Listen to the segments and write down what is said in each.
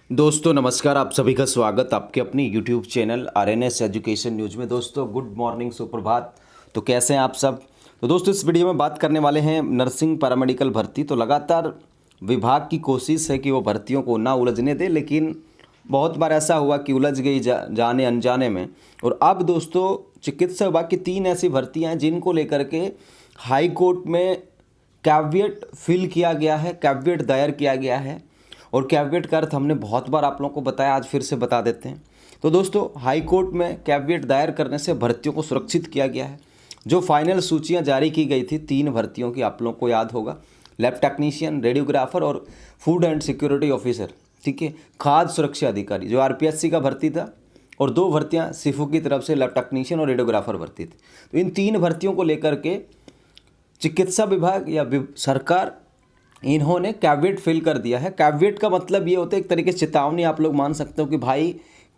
दोस्तों नमस्कार, आप सभी का स्वागत आपके अपने YouTube channel RNS education news में। दोस्तों गुड मॉर्निंग, सुप्रभात। तो कैसे हैं आप सब। तो दोस्तों इस वीडियो में बात करने वाले हैं नर्सिंग पैरामेडिकल भर्ती। तो लगातार विभाग की कोशिश है कि वो भर्तियों को ना उलझने दे, लेकिन बहुत बार ऐसा हुआ कि उलझ गई जाने अनजाने में। और अब दोस्तों चिकित्सा विभाग की 3 ऐसी भर्तियाँ हैं जिनको लेकर के हाई कोर्ट में कैविएट फिल किया गया है, कैविएट दायर किया गया है। और कैविएट का अर्थ हमने बहुत बार आप लोगों को बताया, आज फिर से बता देते हैं। तो दोस्तों हाई कोर्ट में कैविएट दायर करने से भर्तियों को सुरक्षित किया गया है। जो फाइनल सूचियां जारी की गई थी 3 भर्तियों की, आप लोगों को याद होगा, लैब टेक्नीशियन, रेडियोग्राफर और फूड एंड सिक्योरिटी ऑफिसर, ठीक है, खाद्य सुरक्षा अधिकारी, जो आरपीएससी का भर्ती था। और 2 भर्तियाँ सिफू की तरफ से लैब टेक्नीशियन और रेडियोग्राफर भर्ती थी। तो इन 3 भर्तियों को लेकर के चिकित्सा विभाग या सरकार इन्होंने कैविएट फिल कर दिया है। कैविएट का मतलब ये होता है एक तरीके से चेतावनी, आप लोग मान सकते हो कि भाई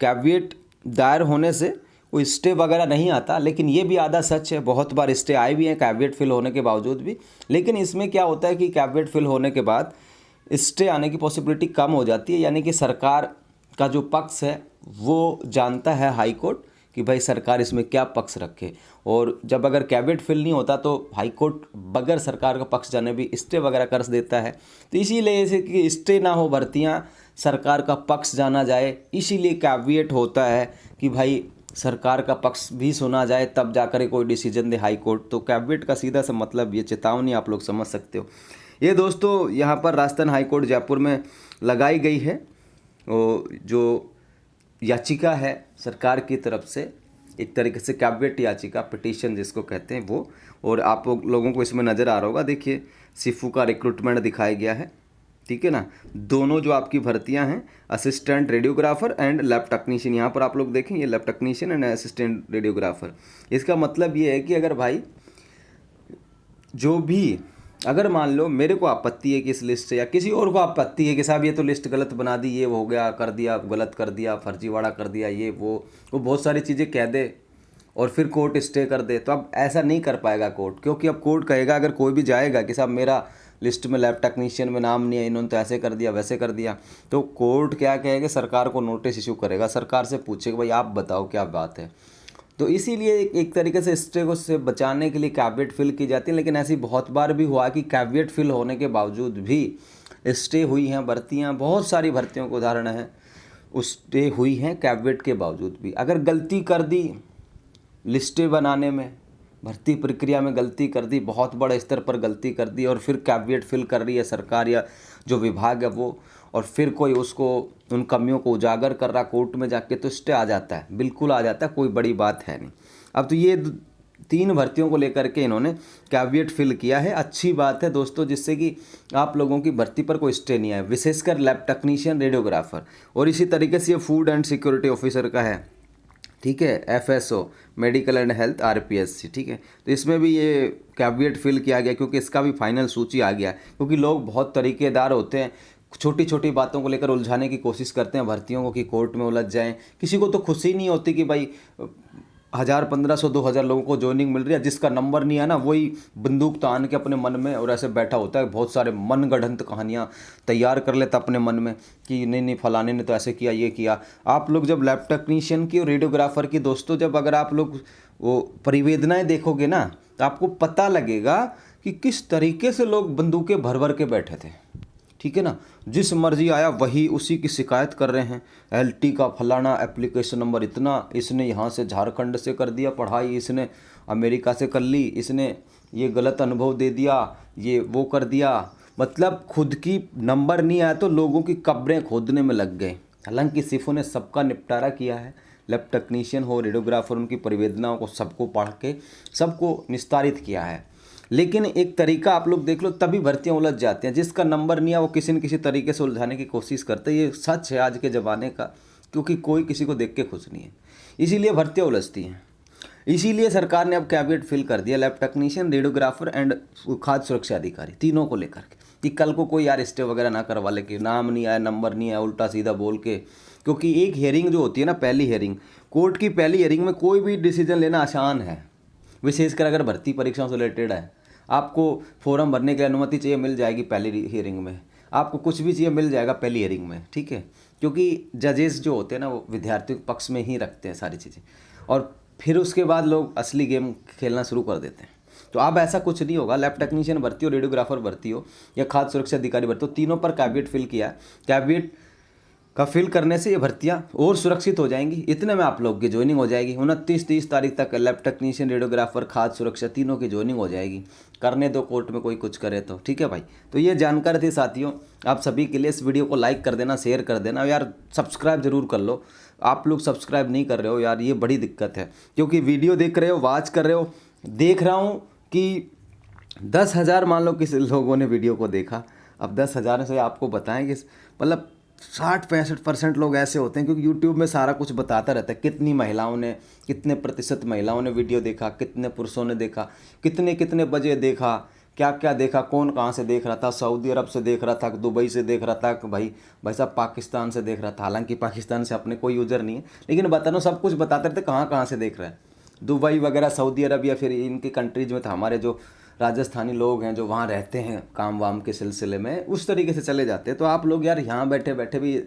कैविएट दायर होने से कोई स्टे वगैरह नहीं आता। लेकिन ये भी आधा सच है, बहुत बार स्टे आए भी हैं कैविएट फिल होने के बावजूद भी। लेकिन इसमें क्या होता है कि कैविएट फिल होने के बाद स्टे आने की पॉसिबिलिटी कम हो जाती है, यानी कि सरकार का जो पक्ष है वो जानता है हाई कोर्ट कि भाई सरकार इसमें क्या पक्ष रखे। और जब अगर कैविएट फिल नहीं होता तो हाई कोर्ट बगैर सरकार का पक्ष जाने भी स्टे वगैरह कर देता है। तो इसीलिए ऐसे कि स्टे ना हो, भर्तियां सरकार का पक्ष जाना जाए, इसीलिए कैविएट होता है कि भाई सरकार का पक्ष भी सुना जाए, तब जाकर कोई डिसीजन दे हाई कोर्ट। तो कैविएट का सीधा सा मतलब ये चेतावनी, आप लोग समझ सकते हो। ये दोस्तों यहाँ पर राजस्थान हाई कोर्ट जयपुर में लगाई गई है। जो याचिका है सरकार की तरफ से, एक तरीके से कैविएट याचिका, पिटीशन जिसको कहते हैं वो। और आप लोगों को इसमें नज़र आ रहा होगा, देखिए सिफू का रिक्रूटमेंट दिखाया गया है, ठीक है ना। दोनों जो आपकी भर्तियां हैं, assistant radiographer and lab technician, यहाँ पर आप लोग देखें ये lab technician and assistant radiographer. इसका मतलब ये है कि अगर भाई जो भी, अगर मान लो मेरे को आपत्ति है कि इस लिस्ट से, या किसी और को आपत्ति है कि साहब ये तो लिस्ट गलत बना दी, ये हो गया, कर दिया, गलत कर दिया, फर्जीवाड़ा कर दिया, ये वो बहुत सारी चीज़ें कह दे और फिर कोर्ट स्टे कर दे, तो अब ऐसा नहीं कर पाएगा कोर्ट। क्योंकि अब कोर्ट कहेगा, अगर कोई भी जाएगा कि साहब मेरा लिस्ट में लैब टेक्नीशियन में नाम नहीं है, इन्होंने तो ऐसे कर दिया वैसे कर दिया, तो कोर्ट क्या कहेगा, सरकार को नोटिस इशू करेगा, सरकार से पूछेगा भाई आप बताओ क्या बात है। तो इसीलिए एक तरीके से स्टे को से बचाने के लिए कैविएट फिल की जाती है। लेकिन ऐसी बहुत बार भी हुआ कि कैविएट फिल होने के बावजूद भी स्टे हुई हैं भर्तियां, बहुत सारी भर्तियों को उदाहरण है उस स्टे हुई हैं कैविएट के बावजूद भी। अगर गलती कर दी लिस्टें बनाने में, भर्ती प्रक्रिया में गलती कर दी, बहुत बड़े स्तर पर गलती कर दी, और फिर कैविएट फिल कर रही है सरकार या जो विभाग है वो, और फिर कोई उसको उन कमियों को उजागर कर रहा कोर्ट में जाके, तो स्टे आ जाता है, बिल्कुल आ जाता है, कोई बड़ी बात है नहीं। अब तो ये 3 भर्तियों को लेकर के इन्होंने कैविएट फिल किया है। अच्छी बात है दोस्तों, जिससे कि आप लोगों की भर्ती पर कोई स्टे नहीं आए, विशेषकर लैब टेक्नीशियन, रेडियोग्राफर। और इसी तरीके से ये फूड एंड सिक्योरिटी ऑफिसर का है, ठीक है, FSO, medical and health, RPSC, ठीक है। तो इसमें भी ये कैविएट फिल किया गया क्योंकि इसका भी फाइनल सूची आ गया। क्योंकि लोग बहुत तरीकेदार होते हैं, छोटी छोटी बातों को लेकर उलझाने की कोशिश करते हैं भर्तियों को कि कोर्ट में उलझ जाएं। किसी को तो खुशी नहीं होती कि भाई 1000, 1500, 2000 लोगों को ज्वाइनिंग मिल रही है, जिसका नंबर नहीं है ना वही बंदूक तान के अपने मन में और ऐसे बैठा होता है, बहुत सारे मनगढ़ंत कहानियाँ तैयार कर लेता अपने मन में कि नहीं नहीं फलाने ने तो ऐसे किया, ये किया। आप लोग जब लैब टेक्नीशियन की और रेडियोग्राफर की दोस्तों, जब अगर आप लोग वो परिवेदनाएं देखोगे ना, तो आपको पता लगेगा कि किस तरीके से लोग बंदूकें भर भर के बैठे थे, ठीक है ना। जिस मर्जी आया वही उसी की शिकायत कर रहे हैं। एलटी का फलाना एप्लीकेशन नंबर इतना, इसने यहाँ से झारखंड से कर दिया पढ़ाई, इसने अमेरिका से कर ली, इसने ये गलत अनुभव दे दिया, ये वो कर दिया। मतलब खुद की नंबर नहीं आया तो लोगों की कब्रें खोदने में लग गए। हालांकि सिफों ने सबका निपटारा किया है, लैब टेक्नीशियन हो, रेडियोग्राफर, उनकी परिवेदनाओं को सबको पढ़ के सबको निस्तारित किया है। लेकिन एक तरीका आप लोग देख लो, तभी भर्तियां उलझ जाती हैं। जिसका नंबर नहीं है वो किसी न किसी तरीके से उलझाने की कोशिश करते हैं। ये सच है आज के ज़माने का, क्योंकि कोई किसी को देख के खुश नहीं है, इसीलिए भर्तियां उलझती हैं। इसीलिए सरकार ने अब कैबिनेट फिल कर दिया लैब टेक्नीशियन, रेडियोग्राफर एंड खाद्य सुरक्षा अधिकारी, तीनों को लेकर के, कि कल को कोई यार स्टे वगैरह ना करवा ले कि नाम नहीं आया, नंबर नहीं आया, उल्टा सीधा बोल के। क्योंकि एक हियरिंग जो होती है ना, पहली हियरिंग, कोर्ट की पहली हियरिंग में कोई भी डिसीजन लेना आसान है, विशेषकर अगर भर्ती परीक्षाओं से रिलेटेड है। आपको फॉर्म भरने की अनुमति चाहिए, मिल जाएगी पहली हियरिंग में। आपको कुछ भी चाहिए, मिल जाएगा पहली हियरिंग में, ठीक है। क्योंकि जजेस जो होते हैं ना वो विद्यार्थियों के पक्ष में ही रखते हैं सारी चीज़ें, और फिर उसके बाद लोग असली गेम खेलना शुरू कर देते हैं। तो अब ऐसा कुछ नहीं होगा। लैब टेक्नीशियन भर्ती हो, रेडियोग्राफर भर्ती हो या खाद्य सुरक्षा अधिकारी भर्ती हो, तीनों पर कैविएट फिल किया है। कैविएट का फिल करने से ये भर्तियाँ और सुरक्षित हो जाएंगी। इतने में आप लोग की ज्वाइनिंग हो जाएगी। 29-30 तारीख तक लैब टेक्नीशियन, रेडियोग्राफर, खाद्य सुरक्षा तीनों की ज्वाइनिंग हो जाएगी। करने दो कोर्ट में कोई कुछ करे तो, ठीक है भाई। तो ये जानकारी थी साथियों आप सभी के लिए। इस वीडियो को लाइक कर देना, शेयर कर देना यार, सब्सक्राइब जरूर कर लो। आप लोग सब्सक्राइब नहीं कर रहे हो यार, ये बड़ी दिक्कत है। क्योंकि वीडियो देख रहे हो, वॉच कर रहे हो, देख रहा हूँ कि 10,000 मान लो किसी लोगों ने वीडियो को देखा। अब 10,000 से आपको बताएं कि मतलब 60-65% लोग ऐसे होते हैं, क्योंकि यूट्यूब में सारा कुछ बताता रहता है। कितनी महिलाओं ने, कितने प्रतिशत महिलाओं ने वीडियो देखा, कितने पुरुषों ने देखा, कितने कितने बजे देखा, क्या क्या देखा, कौन कहाँ से देख रहा था, सऊदी अरब से देख रहा था, दुबई से देख रहा था, भाई साहब पाकिस्तान से देख रहा था। हालांकि पाकिस्तान से अपने कोई यूजर नहीं है, लेकिन बता रहा सब कुछ बताते रहते कहाँ कहाँ से देख रहा है। दुबई वगैरह, सऊदी अरब या फिर इनकी कंट्रीज में, तो हमारे जो राजस्थानी लोग हैं जो वहाँ रहते हैं काम वाम के सिलसिले में, उस तरीके से चले जाते हैं। तो आप लोग यार यहाँ बैठे बैठे भी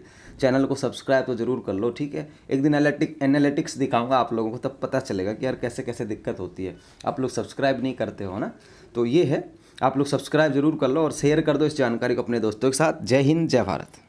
चैनल को सब्सक्राइब तो ज़रूर कर लो, ठीक है। एक दिन एनालिटिक्स दिखाऊंगा आप लोगों को, तब पता चलेगा कि यार कैसे कैसे दिक्कत होती है। आप लोग सब्सक्राइब नहीं करते हो ना, तो ये है, आप लोग सब्सक्राइब जरूर कर लो और शेयर कर दो इस जानकारी को अपने दोस्तों के साथ। जय हिंद, जय भारत।